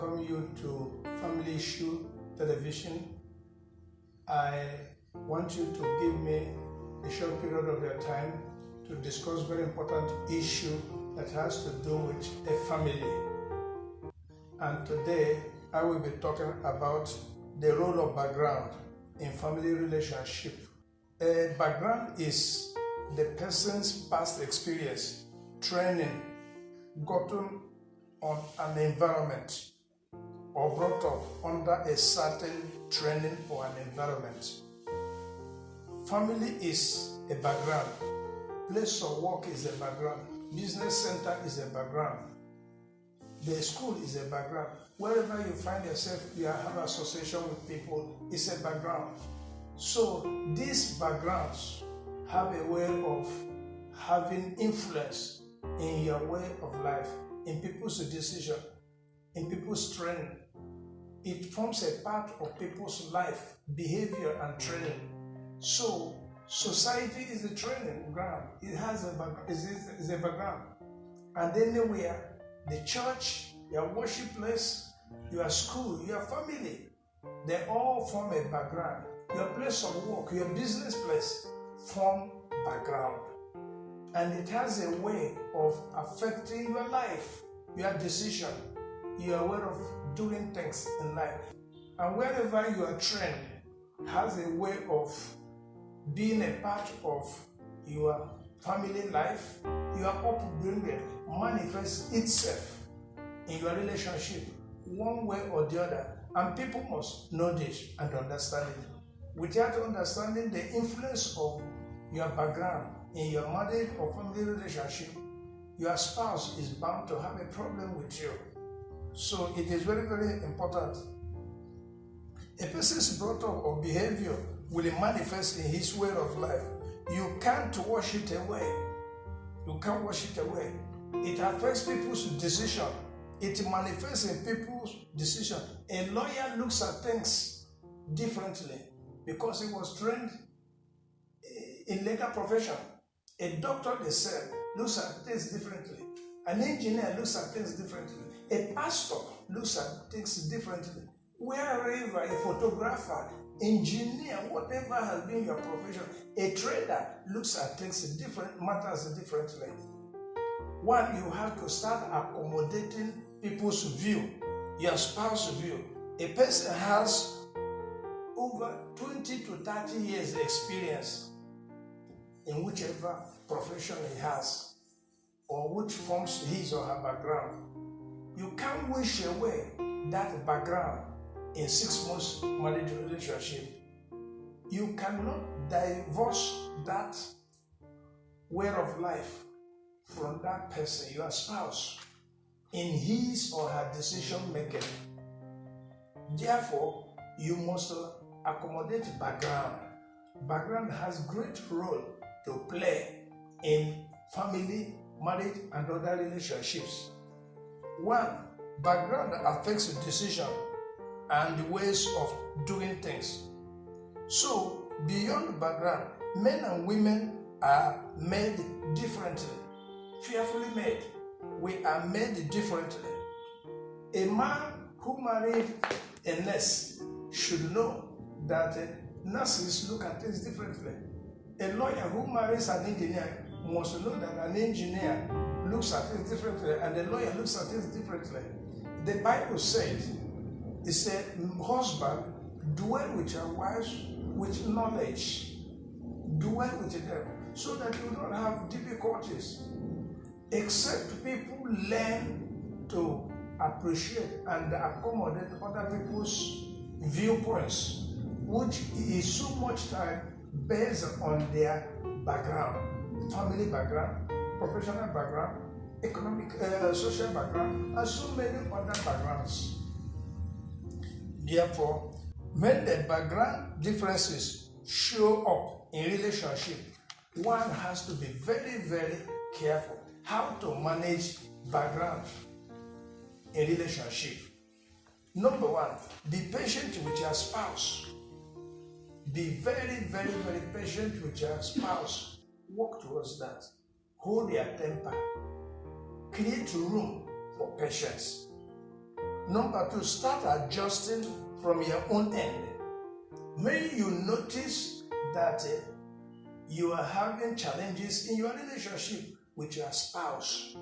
welcome you to Family Issue Television. I want you to give me a short period of your time to discuss very important issue that has to do with a family. And today I will be talking about the role of background in family relationship. A background is the person's past experience, training, gotten on an environment or brought up under a certain training or an environment. Family is a background. Place of work is a background. Business center is a background. The school is a background. Wherever you find yourself, you have association with people, it's a background. So these backgrounds have a way of having influence in your way of life, in people's decision, in people's training. It forms a part of people's life, behavior, and training. So society is a training ground. It has a background. And anywhere, the church, your worship place, your school, your family, they all form a background. Your place of work, your business place form background. And it has a way of affecting your life, your decision, your way of doing things in life. And wherever you are trained has a way of being a part of your family life, your upbringing manifests itself in your relationship one way or the other. And people must know this and understand it. Without understanding the influence of your background in your marriage or family relationship, your spouse is bound to have a problem with you. So it is very, very important. A person's brought up or behavior will manifest in his way of life. You can't wash it away. You can't wash it away. It affects people's decision. It manifests in people's decision. A lawyer looks at things differently because he was trained in legal profession. A doctor, they said, looks at things differently. An engineer looks at things differently. A pastor looks at things differently. Wherever, a photographer, engineer, whatever has been your profession, a trader looks at things different, matters differently. One, you have to start accommodating people's view, your spouse's view. A person has over 20 to 30 years experience in whichever profession he has or which forms his or her background. You can't wish away that background in 6 months marriage relationship. You cannot divorce that way of life from that person, your spouse, in his or her decision making. Therefore, you must accommodate background. Background has great role to play in family, marriage, and other relationships. One, background affects decision and the ways of doing things. So, beyond background, men and women are made differently, fearfully made. We are made differently. A man who married a nurse should know that nurses look at things differently. A lawyer who marries an engineer must know that an engineer looks at things differently and a lawyer looks at things differently. The Bible said, it said, husband, dwell with your wives with knowledge. Dwell with them so that you don't have difficulties. Except people learn to appreciate and accommodate other people's viewpoints, which is so much time based on their background, family background, professional background, economic, social background, and so many other backgrounds. Therefore, when the background differences show up in relationship, one has to be very, very careful how to manage background in relationship. Number one, be patient with your spouse. Be very, very, very patient with your spouse. Work towards that. Hold your temper. Create room for patience. Number two, start adjusting from your own end. When you notice that you are having challenges in your relationship with your spouse,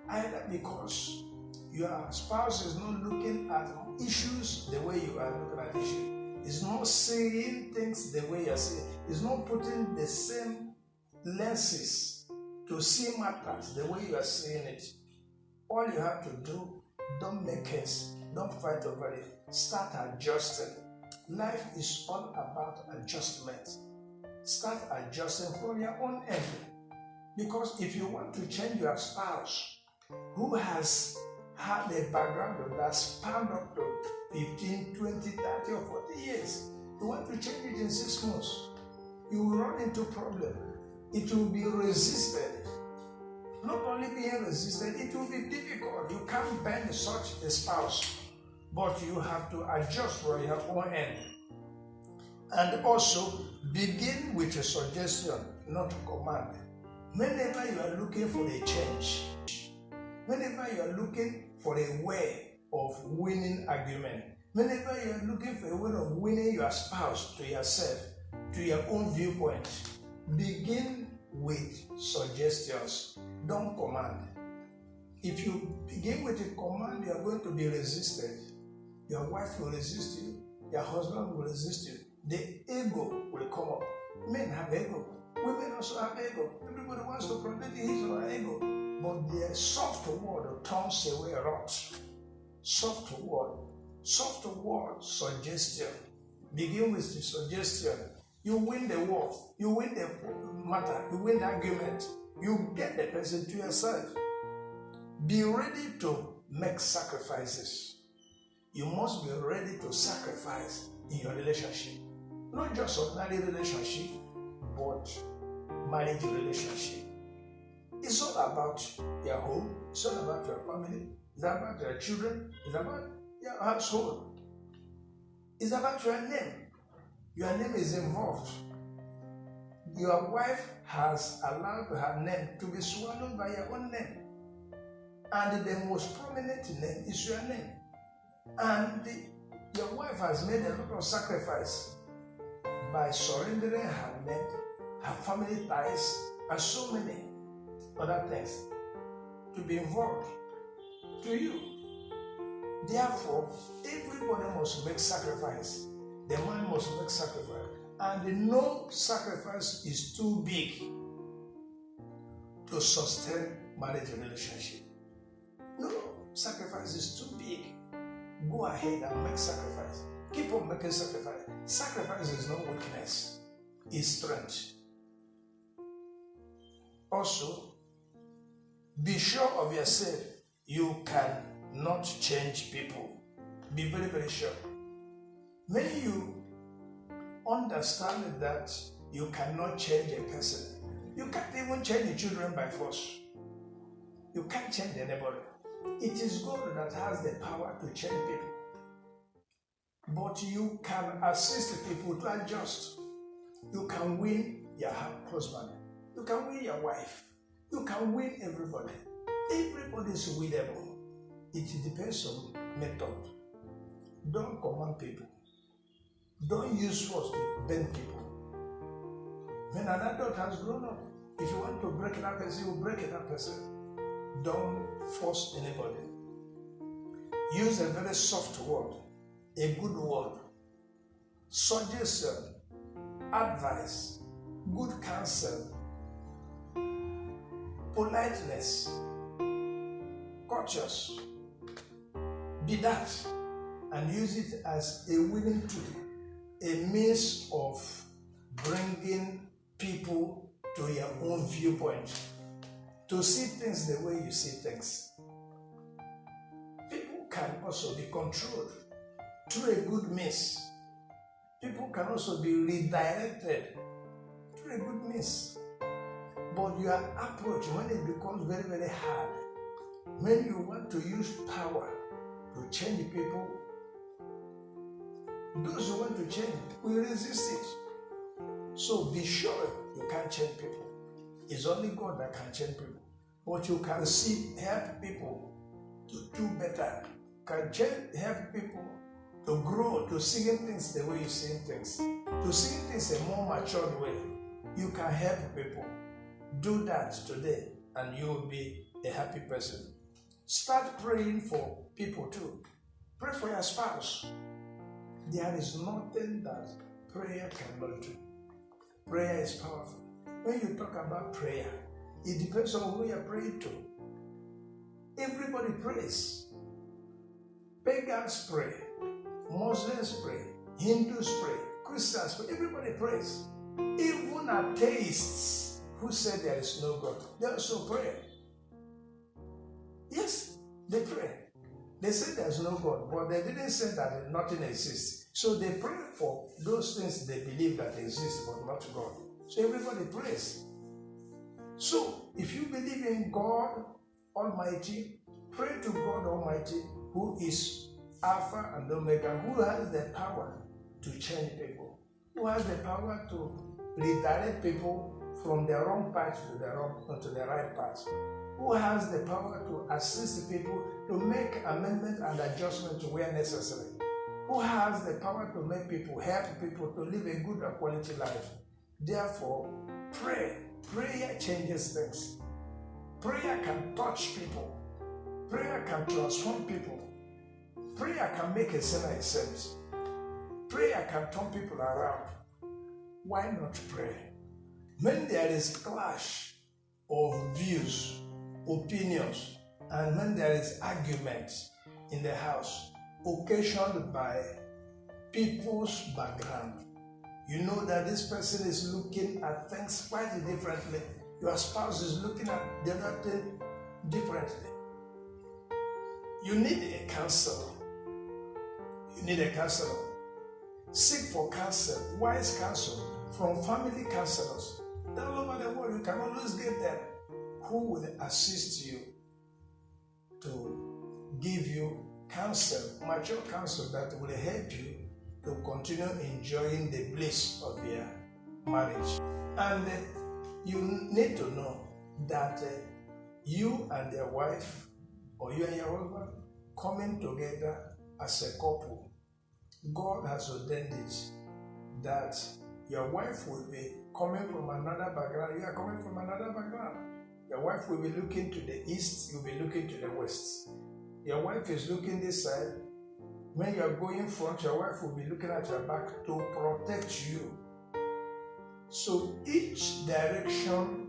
either because your spouse is not looking at issues the way you are looking at issues, is not seeing things the way you are seeing, is not putting the same lenses to see matters the way you are seeing it. All you have to do, don't make case, don't fight over it, start adjusting. Life is all about adjustment. Start adjusting from your own end. Because if you want to change your spouse who has had a background that spanned up to 15, 20, 30 or 40 years, you want to change it in 6 months, you will run into problem. It will be resisted. Not only being resisted, it will be difficult. You can't bend such a spouse, but you have to adjust from your own end. And also, begin with a suggestion, not a command. Whenever you are looking for a change, whenever you are looking for a way of winning argument, whenever you are looking for a way of winning your spouse to yourself, to your own viewpoint, begin with suggestions. Don't command. If you begin with a command, you are going to be resisted. Your wife will resist you. Your husband will resist you. The ego will come up. Men have ego. Women also have ego. Everybody wants to protect his or her ego. But the soft word turns away wrath. Soft word suggestion. Begin with the suggestion. You win the war. You win the matter. You win the argument. You get the person to yourself. Be ready to make sacrifices. You must be ready to sacrifice in your relationship. Not just ordinary relationship, but marriage relationship. It's all about your home. It's all about your family. It's about your children. It's about your household. It's about your name. Your name is involved. Your wife has allowed her name to be swallowed by your own name. And the most prominent name is your name. And your wife has made a lot of sacrifice by surrendering her name, her family ties, and so many other things to be involved to you. Therefore, everybody must make sacrifice. The man must make sacrifice. And no sacrifice is too big to sustain marriage relationship. No sacrifice is too big. Go ahead and make sacrifice. Keep on making sacrifice. Sacrifice is not weakness, it's strength. Also, be sure of yourself. You cannot change people. Be very, very sure. When you understand that you cannot change a person, you can't even change the children by force. You can't change anybody. It is God that has the power to change people. But you can assist people to adjust. You can win your husband. You can win your wife. You can win everybody. Everybody is winnable. It depends on method. Don't command people. Don't use force to bend people. When an adult has grown up, if you want to break that person, you break that person. Don't force anybody. Use a very soft word, a good word, suggestion, advice, good counsel, politeness, courteous. Be that and use it as a winning tool, a means of bringing people to your own viewpoint, to see things the way you see things. People can also be controlled through a good means. People can also be redirected through a good means. But your approach, when it becomes very, very hard, when you want to use power to change people, those who want to change will resist it. So be sure you can't change people. It's only God that can change people. But you can help people to do better can help people to grow, to see things the way you see things, to see things a more matured way. You can help people. Do that today and you will be a happy person. Start praying for people too. Pray for your spouse. There is nothing that prayer cannot do. Prayer is powerful. When you talk about prayer, it depends on who you're praying to. Everybody prays. Pagans pray. Muslims pray. Hindus pray. Christians pray. Everybody prays. Even atheists who say there is no God, they also pray. Yes, they pray. They say there's no God, but they didn't say that nothing exists. So they pray for those things they believe that exist, but not God. So everybody prays. So if you believe in God Almighty, pray to God Almighty, who is Alpha and Omega, who has the power to change people, who has the power to redirect people from the wrong path to the right path, who has the power to assist people to make amendment and adjustment where necessary, who has the power to make people, help people to live a good and quality life. Therefore, pray. Prayer changes things. Prayer can touch people. Prayer can transform people. Prayer can make a sinner accept. Prayer can turn people around. Why not pray? When there is clash of views, opinions, and when there is argument in the house, occasioned by people's background, you know that this person is looking at things quite differently. Your spouse is looking at the other thing differently. You need a counselor. You need a counselor. Seek for counsel, wise counsel from family counselors. All over the world, you can always get them who will assist you to give you counsel, mature counsel that will help you to continue enjoying the bliss of your marriage. And you need to know that you and your wife or you and your husband coming together as a couple, God has ordained it that your wife will be coming from another background, you are coming from another background. Your wife will be looking to the east, you'll be looking to the west. Your wife is looking this side. When you are going front, your wife will be looking at your back to protect you. So each direction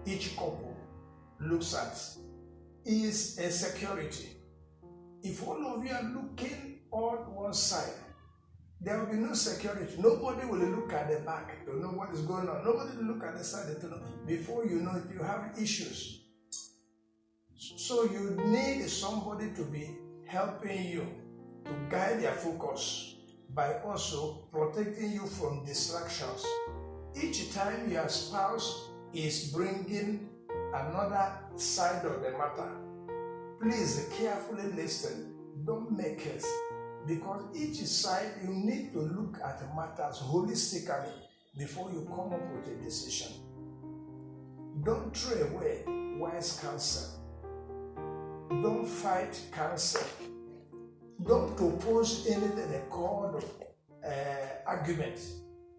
each couple looks at is a security. If all of you are looking on one side, there will be no security. Nobody will look at the back to know what is going on. Nobody will look at the side to know. Before you know it, you have issues. So you need somebody to be helping you to guide your focus by also protecting you from distractions. Each time your spouse is bringing another side of the matter, please carefully listen. Don't make it. Because each side, you need to look at matters holistically before you come up with a decision. Don't throw away wise counsel. Don't fight counsel. Don't oppose anything called argument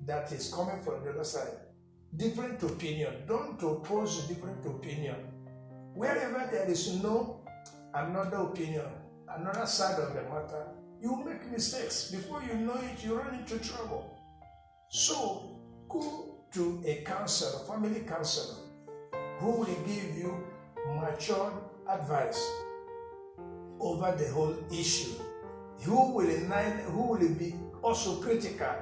that is coming from the other side. Different opinion. Don't oppose different opinion. Wherever there is no another opinion, another side of the matter, you make mistakes. Before you know it, you run into trouble. So, go to a counselor, family counselor, who will give you mature advice over the whole issue. Who will be also critical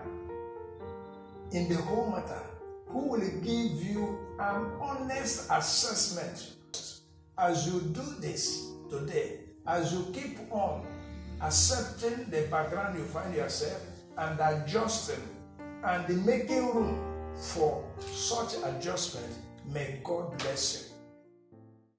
in the whole matter. Who will give you an honest assessment. As you do this today, as you keep on accepting the background you find yourself and adjusting and making room for such adjustment, may God bless you.